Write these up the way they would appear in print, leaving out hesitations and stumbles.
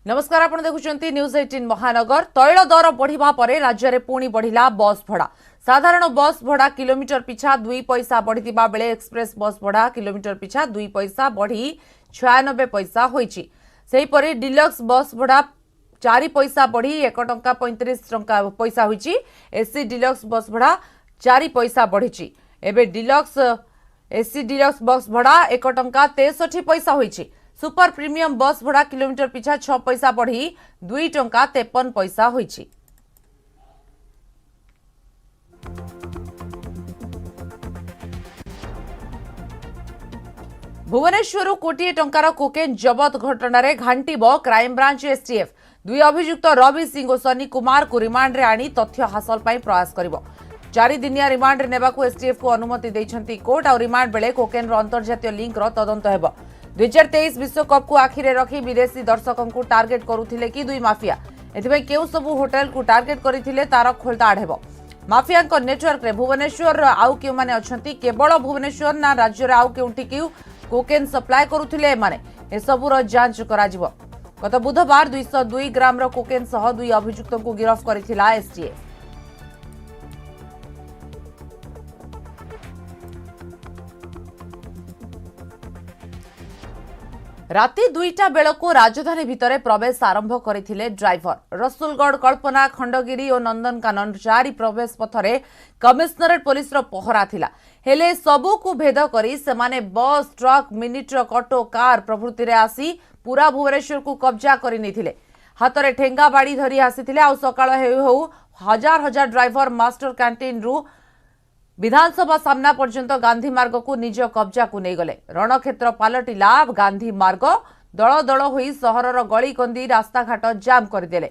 नमस्कार आपण देखुचंती न्यूज 18 महानगर। तैल दर बढ़िबा परे राज्य रे पुणी बढ़िला बस भड़ा। साधारण बस भड़ा किलोमीटर पिछा 2 पैसा बढ़िथिबा बेले एक्सप्रेस बस भड़ा किलोमीटर पिछा 2 पैसा बढ़ी 96 पैसा होईची। सेही परि डिलक्स बस भड़ा 4 पैसा बढ़ी 1 टंका 35 टंका पैसा होईची। एसी डिलक्स बस भड़ा 4 पैसा बढ़ीची। एबे डिलक्स एसी डिलक्स बस भड़ा 1 टंका 63 पैसा होईची। सुपर प्रीमियम बस भड़ा किलोमीटर पिछा 6 पैसा बढ़ी 2 टंका 53 पैसा होईची। भुवनेश्वर कोटिए टंकार कोकेन जबत घटना घांटीब क्राइमब्रांच एसटीएफ। 2 अभियुक्त रवि सिंह और सनी कुमार को रिमांड रे आनी तथ्य हासिल पाई प्रयास करिवो। 4 दिनिया रिमांड रे नेबाकू एसटीएफ को अनुमति दैछंती कोर्ट। और रिमांड बेले कोकेन रो अंतर्जातीय लिंक रो तदंत हेबो। 2023 विश्वकप को आखिरे रखी विदेशी दर्शकों को टार्गेट करुथिले कि 2 माफिया। एथिबे केउ सबु होटल को टार्गेट करिथिले तार खोलताड़ हेबो। माफिया को नेटवर्क रे भुवनेश्वर आउ केउ माने अछंती केवल भुवनेश्वर ना राज्य रे आउ केउठी किउ कोकेन सप्लाई करुथिले माने ए सबु रो जांच कराजिवो। गत बुधवार 202 ग्राम रो कोकेन सह 2 अभियुक्तों को गिरफ्त करिथिला एसटीएफ। राति 2टा बेलको राजधानी भितरे प्रवेश आरंभ करथिले ड्राइवर। रसुलगढ़, कल्पना, खंडगिरी और नंदनकानन 4 प्रवेश पथरे कमिश्नरेट पुलिस रो पहरा थिला। हेले सबु को भेद करी सेमाने बस, truck, mini truck, auto, car प्रभृति रे आसी पूरा भुवनेश्वर को कब्जा करि निथिले। हातरे ठेंगा बाड़ी धरी आसीथिले। आ सकाळ हेउ हजार हजार ड्राइवर मास्टर कैंटीन रु विधानसभा सामना पर्यंत गांधी मार्ग को निज कब्जा को नहीं गले। रणक्षेत्र पलटिला गांधी मार्ग। दल दल होई सहरर गली कंदी रास्ताघाट जाम करदेले।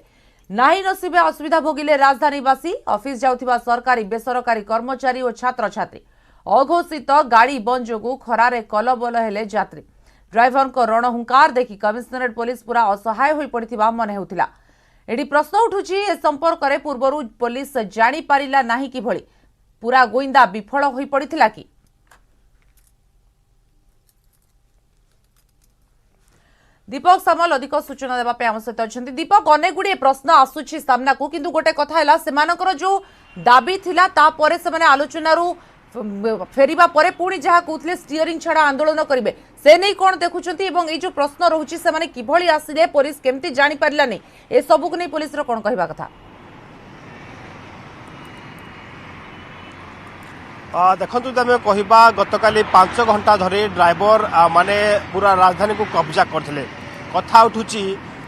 नाही नसीबे असुविधा भोगिले राजधानीवासी। ऑफिस जाउथिबा सरकारी बेसरकारी कर्मचारी और छात्र छात्री। अघोषित गाड़ी बंद जोगु खरारे कलबल हेले यात्री। ड्राइवर को रणहुंकार देखि कमिश्नरेट पुलिस पूरा असहाय होई पड़िथिबा मने होतिला। एडी प्रश्न उठुची ए संपर्क रे पूर्वरु पुलिस जानी पारिला नाही कि भली पूरा गोइंदा विफल होई पड़िथिला कि। दीपक सामल अधिक सूचना देवा पे आम सहित अछंती। दीपक, अनेक गुडी प्रश्न आसुछि सामना को, किंतु गोटे कथा हैला सेमानकर जो दाबी थिला ता परे से माने आलोचना रु फेरिबा परे पुणी जहा कहउथले स्टीयरिंग छडा आंदोलन करिवे से नै कोन देखुछंती एवं ए जो प्रश्न रहउछि से माने किभली आसिले पुलिस केमती जानि पारला नै ए सबु को नै पुलिस रो कोन कहिबा कथा। देखु आम कहवा गतकाली 5 घंटा धरी ड्राइवर माने पूरा राजधानी को कब्जा करथिले। कथा उठुची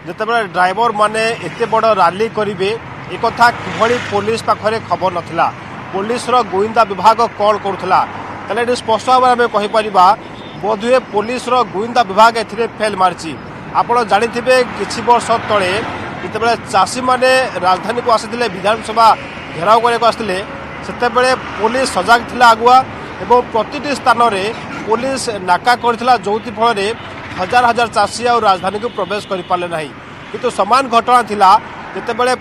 जेतेबेले ड्राइवर माने एते बड़ रैली करिवे ए कथा किभली पुलिस पाखरे खबर नथिला। पुलिस रो गोइंदा विभाग कॉल करुथला तले स्पष्ट भाव आम कहि परिबा बोधुए पुलिस रो गोइंदा विभाग एथिरे फेल मारची। आपण जानिथिबे किछि वर्ष तळे जेतेबेले चासी माने राजधानी को आसिथिले विधानसभा घेराव करे को आसिथिले सेतेबेले पुलिस सजाग थिला आगुआ एवं प्रतिटी स्थान में पुलिस नाका करथिला जोति फल हजार हजार चाषी और राजधानी को प्रवेश कर पारे ना। किंतु समान घटना थिला जेतेबेले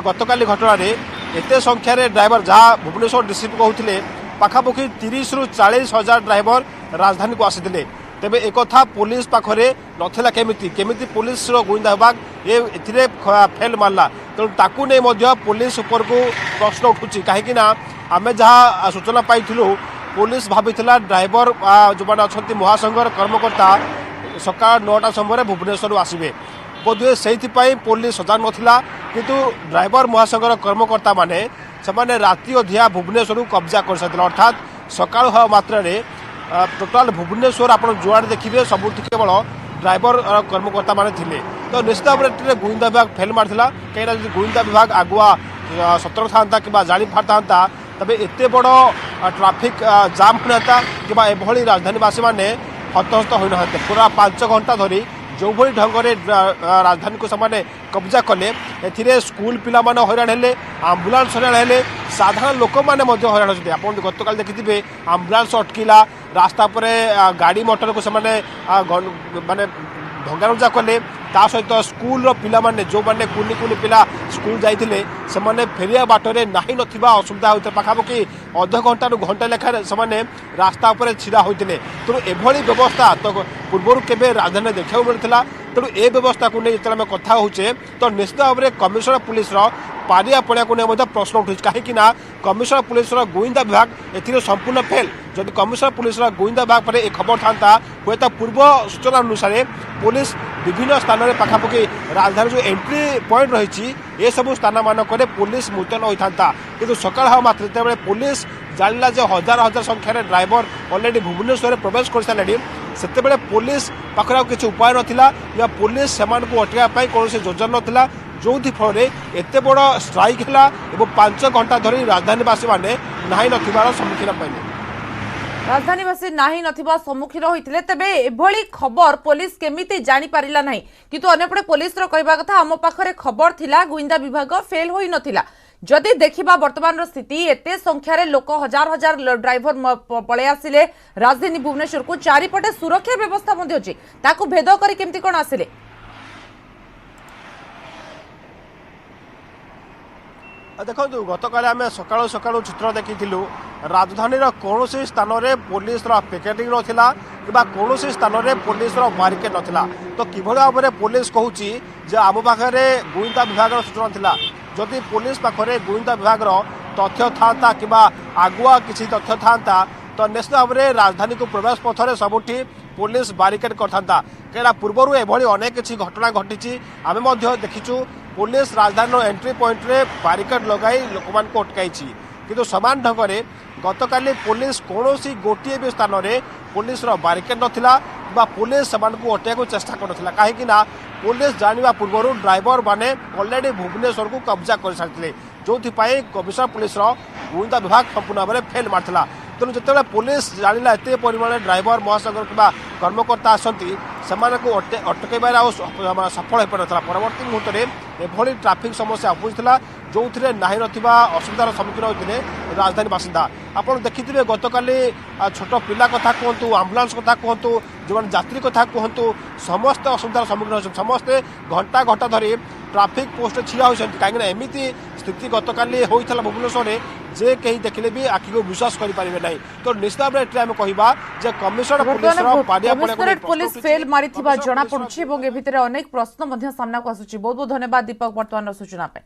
गतकाली घटना रे एते संख्यार ड्राइवर जहाँ भुवनेश्वर डिस्ट्रिक्ट कहते पाखापाखि 30 ରୁ 40 हजार ड्राइवर राजधानी को आसीथिले। तेबे एक कथा पुलिस पाखरे नथिला केमिति केमिति पुलिस रो गोइंदा विभाग एथिरे फेल मारला। तेणु ताकू नहीं मध्य पुलिस ऊपर को प्रश्न उठुची कहीं आमे जहाँ सूचना पाइथिलु पुलिस भाविथिला ड्राइवर जो माने अछंती महासंघर कर्मकर्ता सकाळ 9टा समय भुवनेश्वर आसिबे बोधुए से पुलिस सजाग नथिला। किंतु ड्राइवर महासंघर कर्मकर्ता माने सेमाने राति अधिया भुवनेश्वर कब्जा कर साथिला। अर्थात सकाळ हवा मात्रा टोटाल भुवनेश्वर आप जुआड़े देखिए सब केवल ड्राइवर कर्मकर्ता माने थिले। तो निश्चित भाव में गोइंदा विभाग फेल मारथिला। कहीं गोइंदा विभाग आगुआ सतर्क था कि जानी पारता तबे एते बड़ ट्राफिक जाम होता कि राजधानीवासी मैंने हतहस्त होना। पूरा 5 घंटा धरी जो भली ढंग से राजधानी को से कब्जा कले ए स्कूल पिला माने हैरान हेले, आम्बुलांस हैरान हेले, साधारण लोक मैंने हैरान होती। आप गतकाल देखिए आम्बुलांस अटकिला रास्ता पर गाड़ी मोटर को से माने भंगारुजा कले। ता सहित स्कूल पिला माने जो माने कुनी कुनी पिला स्कूल जाइथिले से माने फेरिया बाटरे नाही नथिबा असुविधा होते पाखापाखि अध घंटा रु घंटा लेखा से माने रास्ता पर छिड़ा होते। तेणु एभली व्यवस्था तो पूर्व केबे राजधानी देखा मिलता। तेणु ए व्यवस्था को नहीं जो कथा होचे तो निश्चित भाव में कमिशनर पुलिस पारिया पड़िया को नहीं प्रश्न उठू कहीं कमिशनर पुलिस गोइंदा विभाग ए संपूर्ण फेल जदि कमिशनर पुलिस गोइंदा विभाग पर एक खबर था हुए तो पूर्व सूचना अनुसार पुलिस विभिन्न स्थान में पाखापाखि राजधानी जो एंट्री पॉइंट रही ए सब स्थान मानक पुलिस मुतयन होता कि सकाल हवा मात्र जिते पुलिस जाना जो हजार हजार संख्यार ड्राइवर अलरेडी भुवनेश्वर प्रवेश कर सारे से पुलिस पाखे किसी उपाय नाला या पुलिस से अटकाई कौन योजना नाला जो फल एत बड़ स्ट्राइक है और 5 घंटा धरी राजधानीवासी मैंने नाई नथिबार सम्मुखीन पाइले राजधानीवासी नाही नथिबा सम्मुखीन होइतिले तेबे एभली खबर पुलिस केमिति जानि पारिला नाही किंतु अन्यपटे पुलिस रो कहबा कथा हम पाखरे खबर थिला गोइंदा विभाग फेल होई नथिला जदि देखिबा वर्तमान स्थिति एते संख्यारे लोक हजार हजार ड्राइवर पळे आसिले राजधानी भुवनेश्वर को चारिपटे सुरक्षा व्यवस्था मध्ये अछि ताकू भेद करी केमिति कोन आसिले देखो गतकाल आम सका सका चित्र देखी राजधानी कौन स्थान में पुलिस पिकेटिंग नाला कि कौन स्थान में पुलिस बारिकेड नाला तो किभली भाव में पुलिस कहूँ आम पाखे गोइंदा विभाग सूचना था जदि पुलिस पाखे गोइंदा विभाग तथ्य था कि आगुआ किसी तथ्य था तो निश्चित भाव में राजधानी को प्रवेश पथर सबुठी पुलिस बारिकेड करता कहीं पूर्वर एभली अनेक किसी घटना घटी आम देखीचु पुलिस राजधानी एंट्री पॉइंट रे बारिकेड लगाई लोक मान को अटकाई किंतु समान ढंग से गतकाली पुलिस कौन गोटे भी स्थान में पुलिस बारिकेड नाला पुलिस को अटक चेष्टा कर कहीं पुलिस जाना पूर्व ड्राइवर मैंने अलरेडी भुवनेश्वर को कब्जा कर सारी जो कमिशनर पुलिस गोइंदा विभाग संपूर्ण भाव में फेल मारता तेणु जो पुलिस जाना एत परिमाण ड्राइवर महासागर कि कर्मकर्ता आसती अटकबार सफल हो पार परवर्ती मुहूर्त में एभली ट्राफिक समस्या उपुजला जो थे ना असुविधार सम्मुखीन होते राजधानी बासिंदा आप देखिए गतकाली छोट पिला कथा कहतु आम्बुलांस कथा कहतु जो यात्री कथा कहतु समस्त असुविधार सम्मुखीन होते समस्ते घंटा घंटा धरी ट्राफिक पोस्ट छिड़ा होती कहीं एमती स्थिति गतकाली होता भुवनेश्वर जे कहीं देखले भी आखि को विश्वास करें ना तो निश्चित भाव में आम कहवा कमिशनरेट पुलिस फेल मारिथिबा जणा पडुछि एवं ए भितरे अनेक प्रश्न मध्य सामना को आसुछि बहुत बहुत धन्यवाद दीपक वर्तमान सूचना पे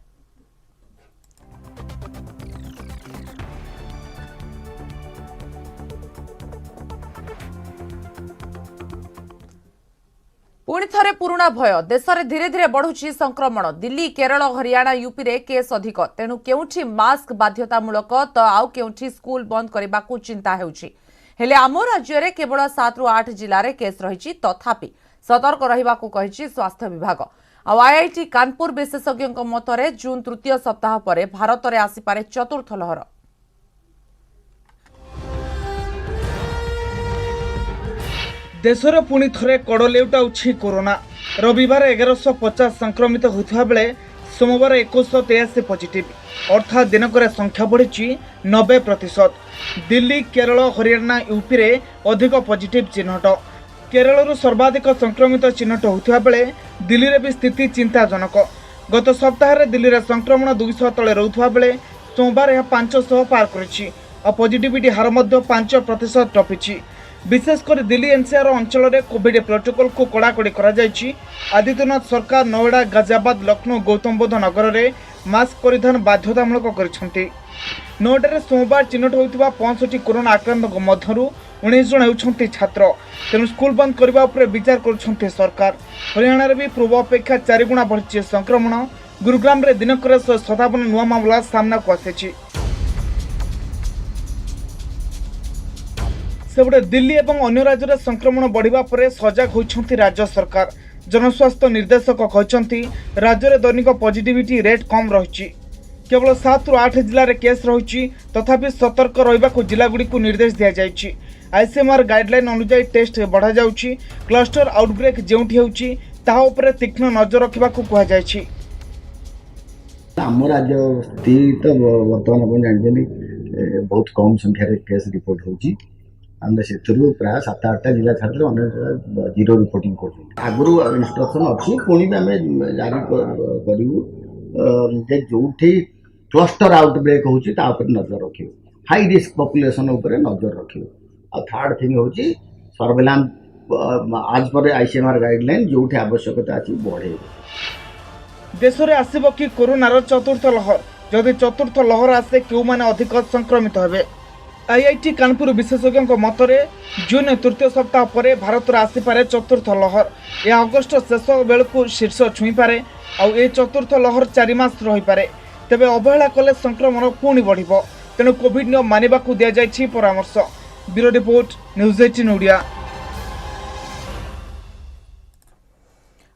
पुणी थरे पुराणा भय देश में धीरे धीरे बढ़ुछि संक्रमण दिल्ली केरल हरियाणा यूपी रे केस अधिक तेणु केउठी मास्क बाध्यतामूलक तो आउ केउठी स्कूल बंद करने को चिंता हेउछि हेले आम राज्य में केवल 7 ରୁ 8 जिले में केस रही तथापि सतर्क रहिबा को कहिछि स्वास्थ्य विभाग आईआईटी कानपुर विशेषज्ञ मतरे जून तृतीय सप्ताह पर भारत में आसीपारे चतुर्थ लहर देशर पुणी थरे कड़ लेउटाउछि कोरोना रविवार 1150 संक्रमित होता बेले सोमवार 2183 पॉजिटिव अर्थात दिनकर संख्या बढ़ी 90%। दिल्ली केरल हरियाणा यूपी रे अधिक पॉजिटिव चिन्हट केरल सर्वाधिक संक्रमित चिन्हट होता बेले दिल्ली रे भी स्थिति चिंताजनक गत सप्ताह दिल्ली रे संक्रमण 200 तले रहुवा बेले सोमवार यह 500 पार करिछि और पॉजिटिविटी हार 5% टपिछि विशेषकर दिल्ली एनसीआर अंचल में कोविड प्रोटोकॉल को कड़ाकड़ी आदित्यनाथ सरकार नोएडा गाजियाबाद लखनऊ गौतम बुद्ध नगर में मास्क परिधान बाध्यतामूलक कर नोएडा सोमवार चिन्हट होता 65 कोरोना आक्रांत मध्य 19 जन होती छात्र तेणु स्कूल बंद करने विचार कर सरकार हरियाणा भी पूर्व अपेक्षा 4 गुणा बढ़ी संक्रमण गुरुग्राम में दिनक 157 नुआ मामला सामना को आसी सेपटे दिल्ली और अन्य राज्य में संक्रमण बढ़िबा परे सजग होइछंती राज्य सरकार जनस्वास्थ्य निर्देशक कहते राज्य में दैनिक पॉजिटिविटी रेट कम रही केवल 7 ରୁ 8 जिले में केस रही तथापि सतर्क रहिबाकु जिलागुड़ी को निर्देश दिया जायछि आईसीएमआर गाइडलाइन अनुसार टेस्ट बढ़ा जाउछि क्लस्टर आउटब्रेक जेउठी होउछि ताहा उपरे तीक्ष्ण नजर रखिबाकु कहा जायछि आम राज्य स्थिति तो बर्तमान आप जानते बहुत कम संख्यार केस रिपोर्ट होउछि आमे से प्राय 7-8 जिला छाड़ अनेक जीरो रिपोर्टिंग कर आगुरी इंस्ट्रक्शन अच्छी पुणी भी आम जारी करूँ जो क्लस्टर आउटब्रेक होची नजर रखियो हाई रिस्क पॉपुलेशन उपर नजर रखियो आ थर्ड थिंग होची सर्वेलांस आज पर ICMR गाइडलाइन जो आवश्यकता अच्छी बढ़े। देश में आसब कि कोरोनार चतुर्थ लहर जदि चतुर्थ लहर आसे क्यों माने अधिक संक्रमित हेबे। IIT कानपुर विशेषज्ञों मतरे जून तृतीय सप्ताह पर भारत में आसीपे चतुर्थ लहर। यह अगस्ट शेष बेलू शीर्ष छुई पारे आउ ए चतुर्थ लहर 4 मास रही पारे। तेबे अवहेला कले संक्रमण पुणी बढ़ तेणु कोविड नियम मानिबा को दिया जायछि परामर्श। Bureau report news 18 Odia.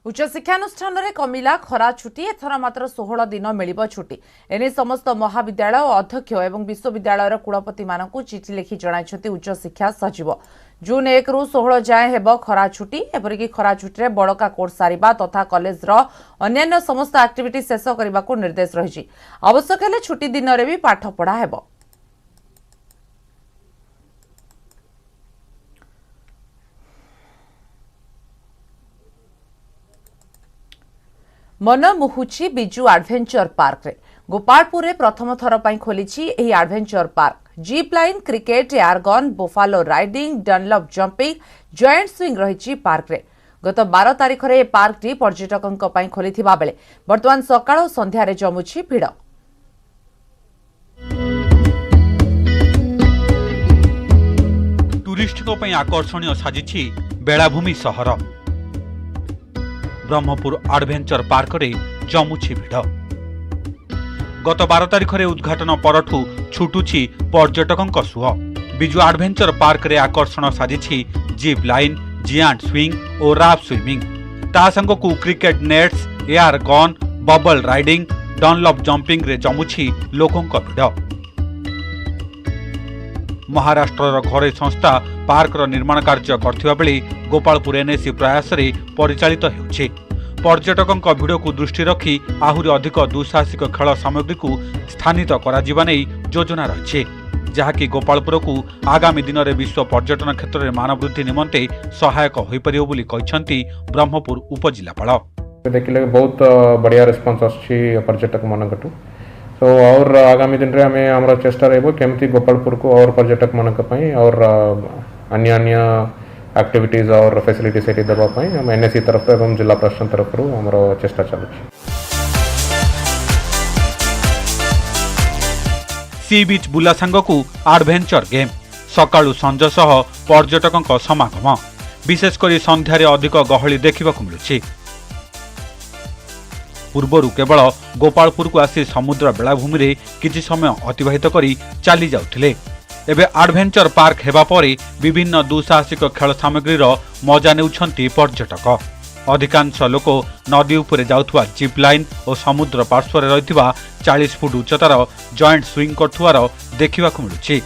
उच्च शिक्षानुष्ठान में कमिला खरा छुट्टी एथर मात्र 16 दिन मिलिब छुट्टी। एने समस्त महाविद्यालय अध्यक्ष एवं विश्वविद्यालय कुलपति मानकु चिठी लिखि जणाइछथि उच्च शिक्षा सचिव। जून 1 रु 16 जाए हेब खरा छुट्टी। एपरिक खरा छुट्टी रे बड़का कोर्स सारिबा तथा कॉलेज रो अन्यान्य समस्त एक्टिविटी शेष करने को निर्देश रही। आवश्यक हेले छुट्टी दिन रे भी पाठ पढ़ा हेब। मन मुहुची बिजू एडवेंचर पार्क रे गोपालपुर रे प्रथम थर पई खोलिछि एही adventure park. Zip line, cricket, airgun, buffalo riding, Dunlop jumping, joint swing रहिछि पार्क रे। गत 12 तारिख रे पार्क टी पर्यटकंक पई खोलिथिबा बेले वर्तमान सकाळ और संध्या रे जमुछि भिड़। टूरिस्टक पई आकर्षणीय साजिछि बेलाभूमि सहर। ब्रह्मपुर एडवेंचर पार्क रे जमुछि भिड़। गत 12 तारिख रे उद्घाटन परठू छुटुछि पर्यटकंक सुह। बिजू एडवेंचर पार्क रे आकर्षण साजिछि जीप लाइन, जियांट स्विंग और राफ्ट स्विमिंग। ता संगकु cricket nets, air gun, bubble riding, Dunlop jumping रे जमुछि लोकंक भिड़। महाराष्ट्र घरे संस्था पार्क निर्माण कार्य करथिबा बेले गोपालपुर एनएसी प्रयास रे परिचालित हेउछि। पर्यटकंक भिड़ को दृष्टि रखी आहुरी अधिक दुस्साहसिक खेल सामग्री को स्थानित करा जिबा नै योजना रहिछि, जहाँकि गोपालपुर को आगामी दिन में विश्व पर्यटन क्षेत्र में मान वृद्धि निमंते सहायक होई परियो बोली कहिसंती ब्रह्मपुर उपजिलापाल। देखिले बहुत बढ़िया रिस्पांस आछि पर्यटक मानकटू। तो और आगामी दिन रे हमें हमरा चेष्टा रहबो केमती गोपालपुर को और पर्यटक मानक पई और अन्य अन्य एक्टिविटीज और फैसिलिटी सेठी देबा पई हम एनएससी तरफ एवं जिला प्रशासन तरफ हमरा चेष्टा चलुछि। सी बीच बुला सांगकु एडवेंचर गेम सकाळु संज सह पर्यटकंक समागम। विशेषकर संध्यारे अधिक गहली देखिबाकु मिलुछि। पूर्वरु केवल गोपालपुर को आसी समुद्र बेलाभूमि रे किछि समय अतिबाहित करी चली जाउथिले। एबे एडवेंचर पार्क हेबा परे विभिन्न दुस्साहसिक खेल सामग्री मजा नेउछंती पर्यटक। अधिकांश लोक नदी उपरे जाउथुवा जीप लाइन और समुद्र पार्श्व रे रहितबा 40 फुट उच्चतार जॉइंट स्विंग करथुवार देखिबाकु मिलुछि।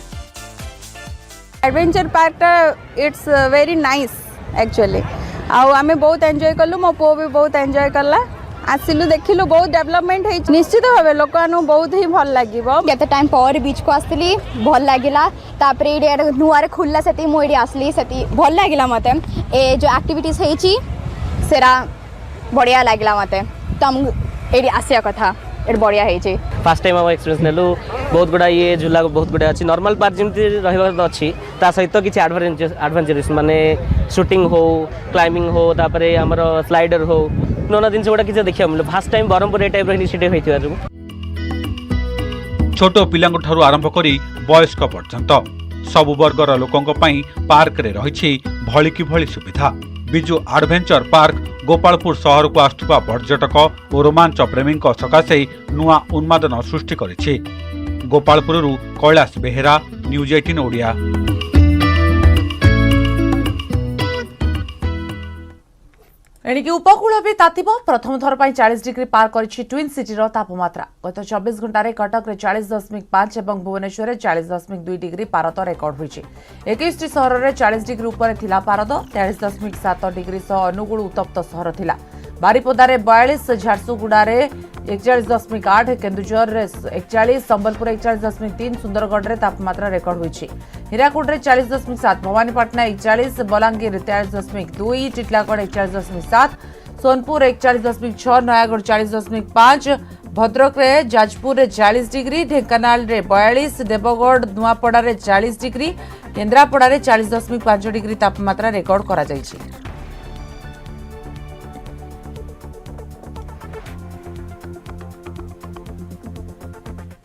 Adventure park it's very nice actually. आमे बहुत एंजॉय कलु, मो पो भी बहुत एंजॉय कला। आसिलु देखिलु बहुत डेवलपमेंट है। निश्चित भाव लोक बहुत ही भल लगे। केते टाइम पर बीच को आसली भल लागिला। तापरे एडे नुआरे खुल्ला सेती मो एडी आसली सेती भल लागिला मते। ए जो एक्टिविटीज हेची सेरा बढ़िया लागिला मते। तम एडी आसिया कथा एड बढ़िया हेची। फर्स्ट टाइम हम एक्सपीरियंस नेलु। बहुत गुडा ये झूला बहुत गुडा अछि। नॉर्मल पार्क जेमती रहबा अछि ता सहित किछि एडवेंचरस माने शूटिंग हो, क्लाइंबिंग हो, तापरे हमर स्लाइडर हो, नोना दिन से गोटा किछि देखिया मिले। फर्स्ट टाइम बरमपुर ए टाइप रो इनिशिएटिव हेतिवा। छोट पिलांग ठारू आरंभ करी वयस्क पर्यंत सबु वर्गर लोकंक पई पार्क रे रहिछि भली की भली सुविधा। बिजू एडवेंचर पार्क गोपालपुर शहर को आसुवा पर्यटक और रोमांच प्रेमी सकाशे नुआ उन्मादन सृष्टि करिछि। गोपालपुर कैलाश बेहेरा, न्यूज 18 ओडिया। एणिकी उपकूल भी तातिब। प्रथम थर पर 40 डिग्री पार करिछि ट्विन सिटीर तापमात्रा। गत 24 घंटे कटक रे 40.5 और भुवनेश्वर रे 40.2 डिग्री पारद रेकर्ड होइछि। 21 सहर रे 40 डिग्री ऊपर थिला पारद। 43.7 डिग्री सह अनुगुल उत्तप्त सहर थिला। बारिपदा रे 42, झारसुगुड़ा रे 41.8, केन्दुझर रे 41, संबलपुर 41.3, सुंदरगढ़ रे तापमात्रा रेकर्ड होइछि। हीराकुड रे 40.7, भवानीपाटना 41, बलांगीर 43.2, टिटलागढ़ 41.7, सोनपुर 41.6, नयागढ़ 40.5, भद्रक रे जाजपुर रे 40 डिग्री, ढेंकानाल रे 42, देवगढ़ नुआपड़ा रे 40 डिग्री, केन्द्रापड़ा 40.5 डिग्री तापमात्रा रेकर्ड करा जायछि।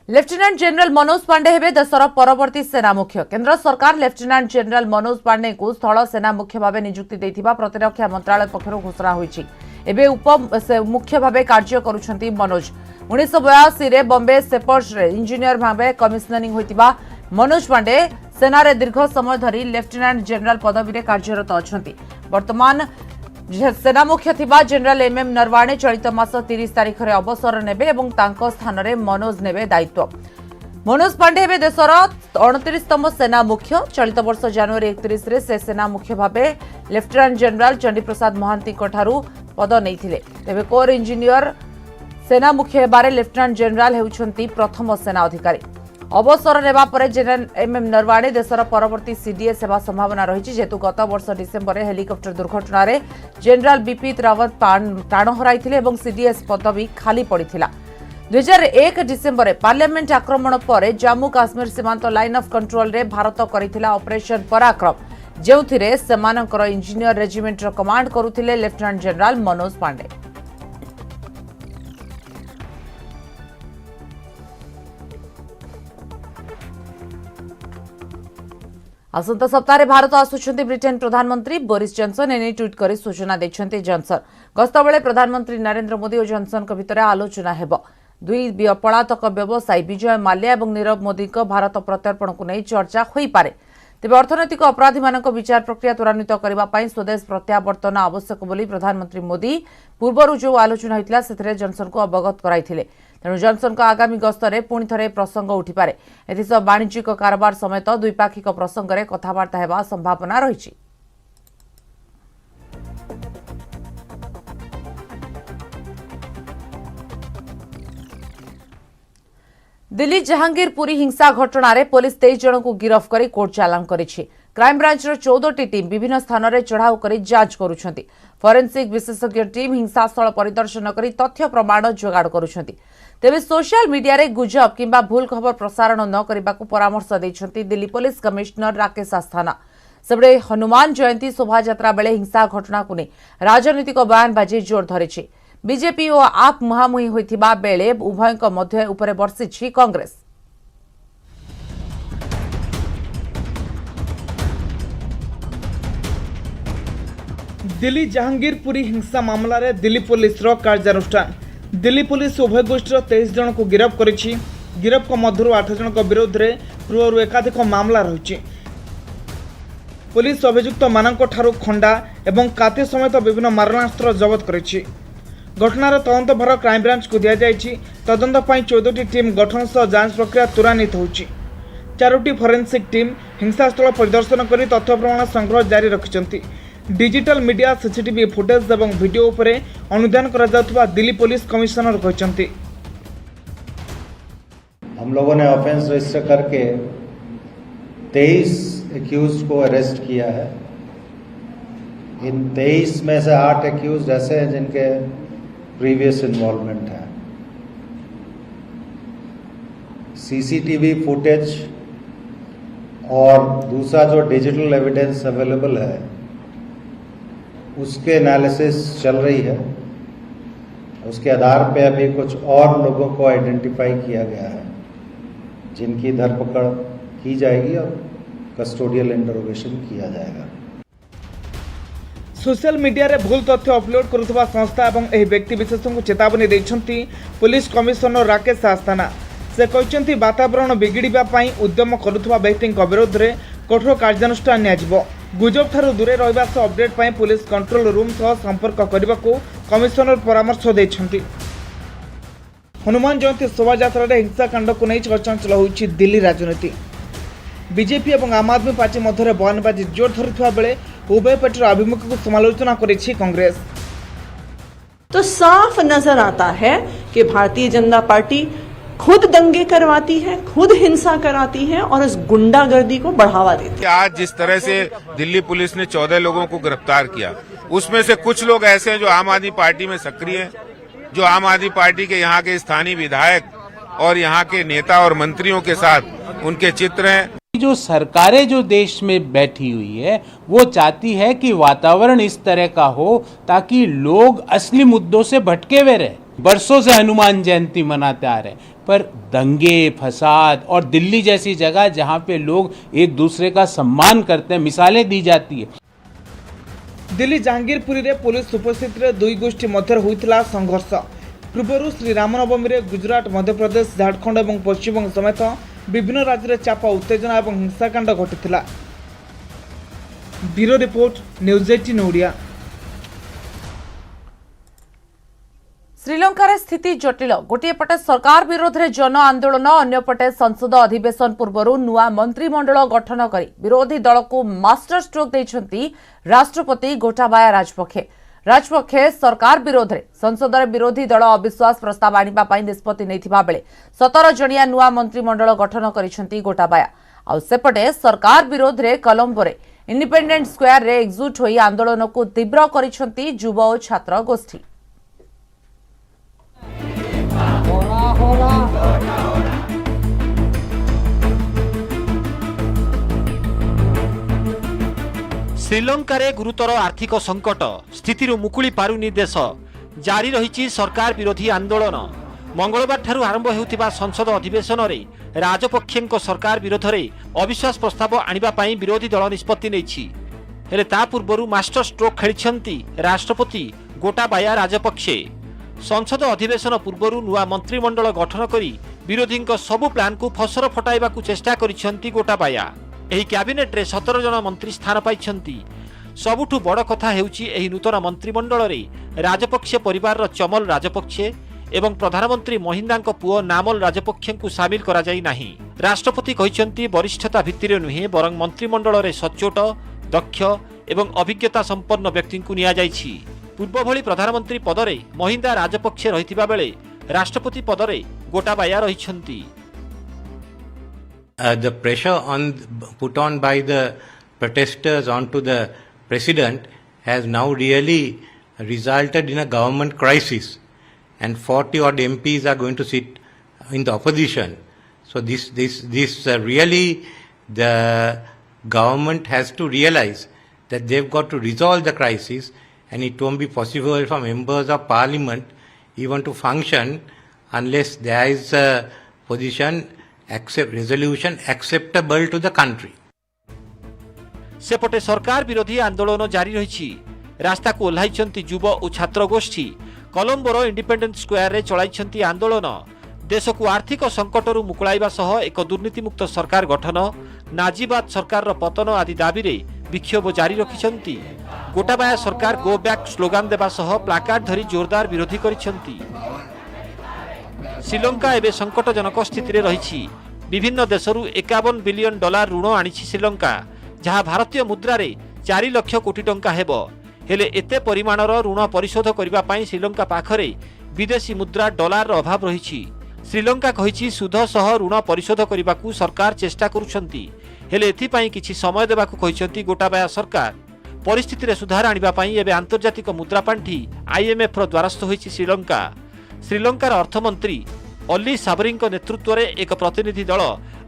लेफ्टिनेंट जनरल मनोज पांडे हेबे देशर परवर्ती सेना मुख्य। केंद्र सरकार लेफ्टिनेंट जनरल मनोज पांडे को स्थल सेना मुख्य भाव नियुक्ति देथिबा प्रतिरक्षा मंत्रालय पक्षरु घोषणा होईछि। एबे उप मुख्य भाव कार्य करुछंती मनोज। 1982 रे बॉम्बे सेपर्स रे इंजीनियर भाव कमिशनिंग होइतिबा मनोज पांडे सेना रे दीर्घ समय धरी लेफ्टिनेंट जनरल पदवी रे कार्यरत अछंती। वर्तमान सेना मुख्य थिबा जनरल एमएम नरवाणे चलित मास 30 तारिख रे अवसर नेबे एवं तांको स्थान रे मनोज नेबे दायित्व। मनोज पांडे हेबे देशर 29तम सेना मुख्य। चलित वर्ष जनवरी 31 रे से सेना मुख्य भाबे लेफ्टिनेंट जनरल चंडी प्रसाद महांती कोठारू पद नैथिले। तेबे कोर इंजीनियर सेना मुख्य हेबारे लेफ्टिनेंट जनरल हेउछंती प्रथम सेना अधिकारी। अवसर नेबा परे जनरल एमएम नरवाणे देशर परवर्ती सीडीएस सेवा संभावना रही जेतु गत वर्ष डिसेम्बर हेलिकप्टर दुर्घटना रे जनरल बिपिन रावत प्राण हराइथिले एवं सीडीएस पदवी खाली पड़िथिला। 2001 डिसेम्बर पार्लियामेंट आक्रमण पर जम्मू काश्मीर सीमांत लाइन ऑफ कंट्रोल रे भारत करिथिला ऑपरेशन पराक्रम जेउथिरे सेमानकर इंजीनियर रेजिमेंट रो कमांड करुथिले लेफ्टिनेंट जनरल मनोज पांडे। आसंता सप्ताह भारत आसुछंती ब्रिटेन प्रधानमंत्री बोरिस जॉनसन एने ट्वीट करी सूचना दैछंती जॉनसन। गस्त बेले प्रधानमंत्री नरेंद्र मोदी और जॉनसन के भितर आलोचना हेबो। दुई पलातक व्यवसायी विजय माल्या और नीरव मोदी को भारत प्रत्यर्पण को नहीं चर्चा होई पारे। तेबे अर्थनैतिक अपराधी मानक विचार प्रक्रिया त्वरान्वित करबा पई स्वदेश प्रत्यावर्तन आवश्यक बोली प्रधानमंत्री मोदी पूर्वरु जो आलोचना होइतला सेथरे जॉनसन को अवगत कराइथिले। तेणु जॉनसन को आगामी गस्तरे पुणी थरे प्रसंग उठिपारे। एथिसह वाणिज्यिक कारोबार समेत द्विपाक्षिक प्रसंग में कथबार्ता हेबा संभावना रही। दिल्ली जहांगीरपुरी हिंसा घटना रे पुलिस 23 जन को गिरफ्त करी कोर्ट चालान करिछि। क्राइम ब्रांच 14टी टीम विभिन्न स्थान रे चढ़ाऊ करी जांच करुछंती। फोरेंसिक विशेषज्ञ टीम हिंसास्थल परिदर्शन करी तथ्य प्रमाण जोगाड़ करुछंती। तेबे सोशल मीडिया रे गुजब किंबा भूल खबर प्रसारण न करबाकू परामर्श दैछंती दिल्ली पुलिस कमिश्नर राकेश आस्थाना। सेबडे हनुमान जयंती शोभायात्रा बेले हिंसा घटना को नहीं राजनीतिक बयानबाजी जोर धरिछि। बीजेपी और आप मुहांमुही होइथिबा बेले उभयक मध्य उपरे बर्षिछि कांग्रेस। दिल्ली जहांगीरपुरी हिंसा मामला रे दिल्ली पुलिस रो कार्यानुष्ठान। दिल्ली पुलिस उभय गोष्ठीर 23 जन को गिरफ्त करिछि। गिरफ्त मध्य 8 जन विरोध में पूर्व एकाधिक मामला रही। पुलिस अभियुक्त मानक ठारू खंडा एवं काती समेत विभिन्न मारणास्त्र जबत करिछि। घटनार तदंत भार क्राइम ब्रांच को दिया जाइछि। तदंत पई 14टी टीम गठन सह जांच प्रक्रिया त्वरान्वित होछि। 4टी फोरेंसिक टीम हिंसास्थल परिदर्शन करी तथ्य प्रमाण संग्रह जारी रखिछंती। डिजिटल मीडिया सीसीटीवी फुटेज एवं वीडियो उपरे अनुधान करा जाउथबा दिल्ली पुलिस कमिश्नर कहचंती। हम लोगों ने ऑफेंस रजिस्टर करके 23 एक्यूज्ड को अरेस्ट किया है। इन 23 में से 8 एक्यूज्ड ऐसे हैं जिनके प्रीवियस इन्वॉल्वमेंट है। सीसीटीवी फुटेज और दूसरा जो डिजिटल एविडेंस अवेलेबल है उसके एनालिसिस चल रही है। उसके आधार पे अभी कुछ और लोगों को आइडेंटिफाई किया गया है जिनकी धरपकड़ की जाएगी और कस्टोडियल इंटरोगेशन किया जाएगा। सोशल मीडिया रे भूल तथ्य अपलोड करुवा संस्था एवं एही व्यक्ति विशेष को चेतावनी दैछंती पुलिस कमिश्नर राकेश आस्थाना। से कहते वातावरण बिगिड़ा उद्यम करुवा व्यक्ति विरोध में कठोर कार्यानुष्ठान नियाजिबो। गुजब ठारू दूरे रहिबा सह अपडेट पाई पुलिस कंट्रोल रूम सह संपर्क करने को कमिश्नर परामर्श दैछंती। हनुमान जयंती शोभायात्रा रे हिंसाकांड को नहीं चर्चांचल होइछि दिल्ली राजनीति। बीजेपी और आम आदमी पार्टी मध्य बयानबाजी जोर धरुवा बेले उभय पार्टी अभिमुख को समालोचना करिछि कांग्रेस। तो साफ नजर आता है कि भारतीय जनता पार्टी खुद दंगे करवाती है, खुद हिंसा कराती है और इस गुंडागर्दी को बढ़ावा देती है। आज जिस तरह से दिल्ली पुलिस ने 14 लोगों को गिरफ्तार किया, उसमें से कुछ लोग ऐसे हैं जो आम आदमी पार्टी में सक्रिय हैं, जो आम आदमी पार्टी के यहाँ के स्थानीय विधायक और यहाँ के नेता और मंत्रियों के साथ उनके चित्र हैं। जो सरकारें जो देश में बैठी हुई है वो चाहती है कि वातावरण इस तरह का हो ताकि लोग असली मुद्दों से भटके हुए रहे। बरसों से हनुमान जयंती मनाते आ रहे हैं, पर दंगे फसाद और दिल्ली जैसी जगह जहां पे लोग एक दूसरे का सम्मान करते हैं, मिसालें दी जाती है। दिल्ली जहांगीरपुरी रे पुलिस उपस्थित रे दुई गोष्ठी मध्य होइतिला संघर्ष। पूर्व श्री रामनवमी रे गुजरात, मध्यप्रदेश, झारखंड और पश्चिमबंग समेत विभिन्न राज्य में चापा उत्तेजना और हिंसाकांड घटी। Bureau report, news 18 Odia. श्रीलंकार स्थिति जटिल। गोटे पटे सरकार विरोध में जन आंदोलन, अन्यपटे संसद अधिवेशन पूर्व नुआ मंत्रिमंडल गठन कर विरोधी दल को मास्टर स्ट्रोक देइछंती राष्ट्रपति गोटाबाया राजपक्षे सरकार विरोध में संसद में विरोधी दल अविश्वास प्रस्ताव आने निष्पत्ति नहीं बेले 17 जणिया नुआ मंत्रिमंडल गठन करिसेंती गोटाबाया। आ सेपटे सरकार विरोध में कोलंबो रे इंडिपेंडेंट स्क्वायर रे एकजुट होई आंदोलन को तीव्र करिसेंती युवा और छात्र गोष्ठी। श्रीलंकार गुरुतर आर्थिक संकट स्थिति मुकुली पारुनी देश जारी रही सरकार विरोधी आंदोलन। मंगलवार ठारू आरंभ होउथिबा संसद अधिवेशन रे राजपक्षे सरकार विरोध में अविश्वास प्रस्ताव आने विरोधी दल निष्पत्ति नहीं। हेले ता पूर्व मास्टर स्ट्रोक खेली राष्ट्रपति गोटाबाया राजपक्षे। संसद अधिवेशन पूर्व नुआ मंत्रिमंडल गठन करी विरोधी सबु प्लान को फसर फटाइबा चेष्टा करिसेंती गोटाबाया। एही कैबिनेट रे 17 जन मंत्री स्थान पाइछंती। सबुठु बड़ कथा हेउची एही नूतन मंत्रिमंडल रे राजपक्षे परिवार रो चमल राजपक्षे एवं प्रधानमंत्री महिंदांको पुओ नामल राजपक्षे को शामिल करा जाई नाही। राष्ट्रपति कहिसेंती वरिष्ठता भित्तिरे नुहे बरं मंत्रिमंडल रे सच्चोट, दक्ष एवं अभिज्ञता संपन्न व्यक्ति को निया जाइछि। पूर्व भली प्रधानमंत्री पदरे महिंदा राजपक्षे रहितिबा बेले राष्ट्रपति पदरे Gotabaya रहिछंती। The pressure put on by the protesters onto the president has now really resulted in a government crisis, and 40 odd MPs are going to sit in the opposition. So this really the government has to realize that they've got to resolve the crisis, and it won't be possible for members of parliament even to function unless there is a resolution acceptable to the country. सेपटे सरकार विरोधी आंदोलन जारी रही। रास्ता को ओह्लाइछंती युवा और छात्र गोष्ठी। कोलंबोर इंडिपेंडेंट स्क्वायर रे चलाइछंती आंदोलन। देश को आर्थिक संकटरू मुकुलाइबा सह एक दुर्नीतिमुक्त सरकार गठन, नाजीबाद सरकार पतन आदि दाबी रे विक्षोभ जारी रखिछंती। गोटाबाया सरकार गो बैक स्लोगान देबा सह प्लाकार्ड धरी जोरदार विरोधी करिछंती। श्रीलंका एवं संकटजनक स्थिति रे रही। विभिन्न देशरू 51 बिलियन डॉलर ऋण आनिछि श्रीलंका, जहाँ भारतीय मुद्रा रे 4 लाख कोटी टंका हेबो। हेले एते परिमाणर ऋण परिशोध करिबा पई श्रीलंका पाखरे विदेशी मुद्रा डॉलर अभाव रही। श्रीलंका कहिछि सुध सह ऋण परिशोध करिबाकू सरकार चेष्टा करुछंती, हेले एथि पई किछि समय देबाकू कहिसंती गोटाबाया सरकार। परिस्थिति रे सुधार आनिबा पई एबे अंतर्जातिक मुद्रा पांठी IMF रो द्वारस्थ होइछि श्रीलंका। श्रीलंकार अर्थमंत्री अली साबरी नेतृत्व में एक प्रतिनिधि दल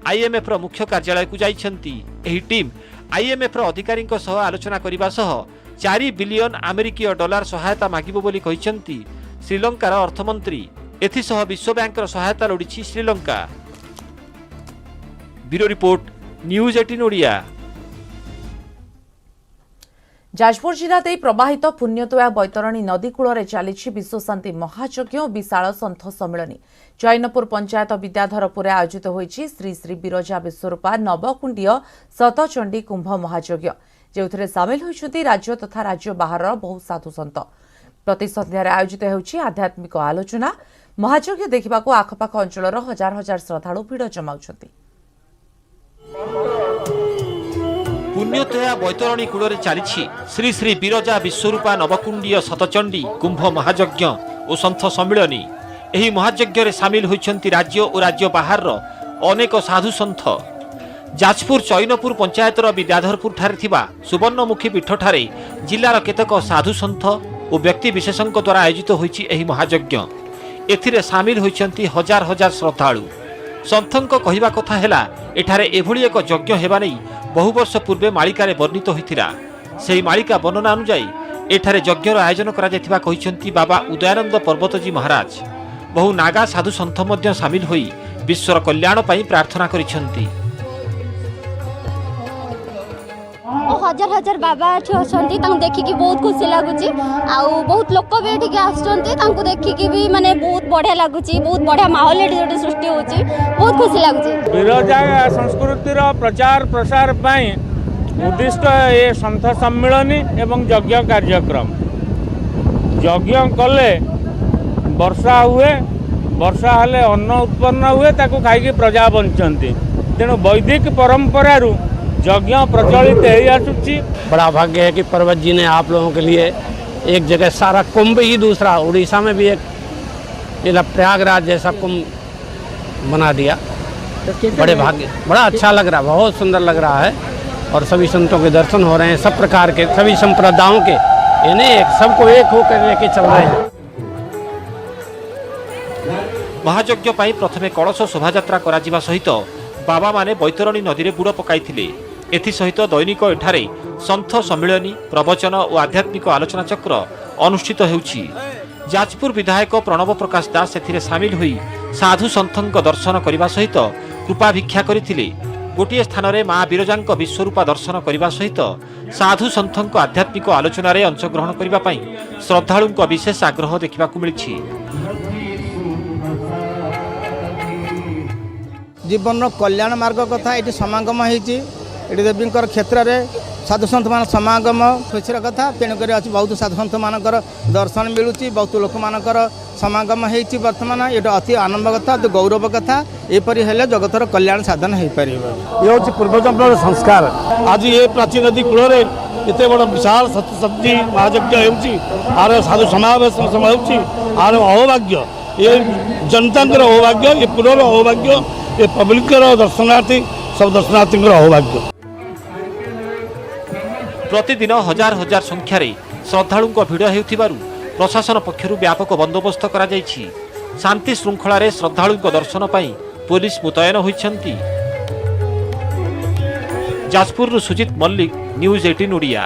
IMF रो मुख्य कार्यालय को जाइछंती। एही टीम IMF रो अधिकारी सह आलोचना करिबा सह 4 बिलियन अमेरिकीय डॉलर सहायता मागिबो बोली कहिछंती श्रीलंकार अर्थमंत्री। एथिसह विश्व बैंक रो सहायता लोड़िछि Sri Lanka. Bureau report, news 18 Odia. Jajpur जिला दे प्रवाहित पुण्यतोया बैतरणी नदी कूल चली विश्वशांति महायज्ञ और विशाल सन्थ सम्मिलनी। जैनपुर पंचायत विद्याधरपुर आयोजित होइछि श्री श्री बिरजा विश्वरूपा नवकुंडीय शतचंडी कुंभ महायज्ञ, जो सामिल होइछन्ति राज्य तथा राज्य बाहर बहु साधु सन्त। प्रति संध्यार आयोजित होइछि आध्यात्मिक आलोचना। महायज्ञ देखिबाकू आखपाख अंचलर हजार हजार श्रद्धालु भिड़ जमाउछन्ति। पुण्यतोया बैतरणी कूल चली श्री श्री बिरजा विश्वरूपा नवकुंडीय शतचंडी कुंभ महायज्ञ और सन्थ सम्मिलनी। एही महायज्ञ रे सामिल होइछन्ति राज्य और राज्य बाहर अनेक साधु सन्थ। जाजपुर चैनपुर पंचायतर विद्याधरपुर ठारे थिबा सुवर्णमुखी पीठ ठारे जिलार केतेक साधु सन्थ और व्यक्ति विशेषଙ୍କ द्वारा आयोजित होइछि एही महायज्ञ। एथिरे सामिल होइछन्ति हजार हजार श्रद्धालु। सन्थଙ୍କ କହିବା କଥା ହେଲା ଏଠାରେ ଏଭଳି ଏକ ଯଜ୍ଞ ହେବା ନେଇ ବହୁ ବର୍ଷ ପୂର୍ବେ ମାଳିକାରେ ବର୍ଣ୍ଣିତ ହୋଇଥିଲା। ସେହି ମାଳିକା ବର୍ଣ୍ଣନା ଅନୁଯାୟୀ ଏଠାରେ ଯଜ୍ଞର ଆୟୋଜନ କରାଯାଇଥିବା କହିଛନ୍ତି ବାବା ଉଦୟାନନ୍ଦ ପର୍ବତଜୀ ମହାରାଜ। ବହୁ ନାଗା ସାଧୁ ସନ୍ଥ ମଧ୍ୟ ସାମିଲ ହୋଇ ବିଶ୍ୱର କଲ୍ୟାଣ ପାଇଁ ପ୍ରାର୍ଥନା କରିଛନ୍ତି। हजार हजार बाबा देखिकी बहुत खुशी लगुच बहुत लोक भी ये आसुँच देखिकी भी माने बहुत बढ़िया लगुच बहुत बढ़िया माहौल ये सृष्टि होची बहुत खुशी लगुच। बिरजा संस्कृतिर प्रचार प्रसार उद्दिष्ट ये सन्थ सम्मिलनी एवं यज्ञ कार्यक्रम यज्ञ कले वर्षा हुए वर्षा हेले अन्न उत्पन्न हुए ताकू खाई प्रजा बंचती तेणु वैदिक परंपरा यज्ञ प्रचलित आसुची। बड़ा भाग्य है कि पर्वत जी ने आप लोगों के लिए एक जगह सारा कुंभ ही दूसरा उड़ीसा में भी एक प्रयागराज जैसा कुंभ बना दिया। बड़े भाग्य बड़ा अच्छा लग रहा है बहुत सुंदर लग रहा है और सभी संतों के दर्शन हो रहे हैं सब प्रकार के सभी संप्रदायों के इन्हें एक सबको एक होकर लेके चल रहे हैं। महायज्ञ ପାଇଁ प्रथमे कलश शोभायात्रा करा सहित बाबा माने बैतरणी नदी में बुड़ पकाई एसहित दैनिक एठारे सन्थ सम्मिलनी प्रवचन और आध्यात्मिक आलोचना चक्र अनुष्ठित होउछि। जाजपुर विधायक प्रणव प्रकाश दास एथिरे सामिल होई साधु सन्थक दर्शन करने सहित कृपा भिक्षा करथिले। गोटे स्थान में माँ बिरजांक विश्वरूपा दर्शन करने सहित साधु सन्थक आध्यात्मिक आलोचन में अंशग्रहण करने श्रद्धालुंक विशेष आग्रह देखा मिली। जीवन कल्याण मार्ग कथा ये समागम होती देवी क्षेत्र में साधु सन्थ मान समागम खुशी कथा तेणुक अच्छी बहुत साधु सन्थ मान दर्शन मिलूँ बहुत लोक मानकर समागम होती बर्तमान ये अति आनंद कथा गौरव कथा एपरी हेले जगतर कल्याण साधन हो पार। ये हूँ पूर्वजन्म संस्कार आज ये प्राचीन नदी कूल एत बड़ विशाल सप्तशती महायज्ञ आर साधु समावेश आर अहोभाग्य ये जनता अहोभाग्य ये पूर्वर अहोभाग्य ये पब्लिक दर्शनार्थी सब दर्शनार्थी अहोभाग्य। प्रतिदिन हजार हजार संख्यार श्रद्धालुंक भिड़ हेउथिबारु प्रशासन पक्षरु व्यापक बंदोबस्त करा जायछि। शांति श्रृंखला रे श्रद्धालुंक दर्शन पई पुलिस मुतयन होइछन्ति। जाजपुर सुजित मल्लिक न्यूज 18 ओडिया।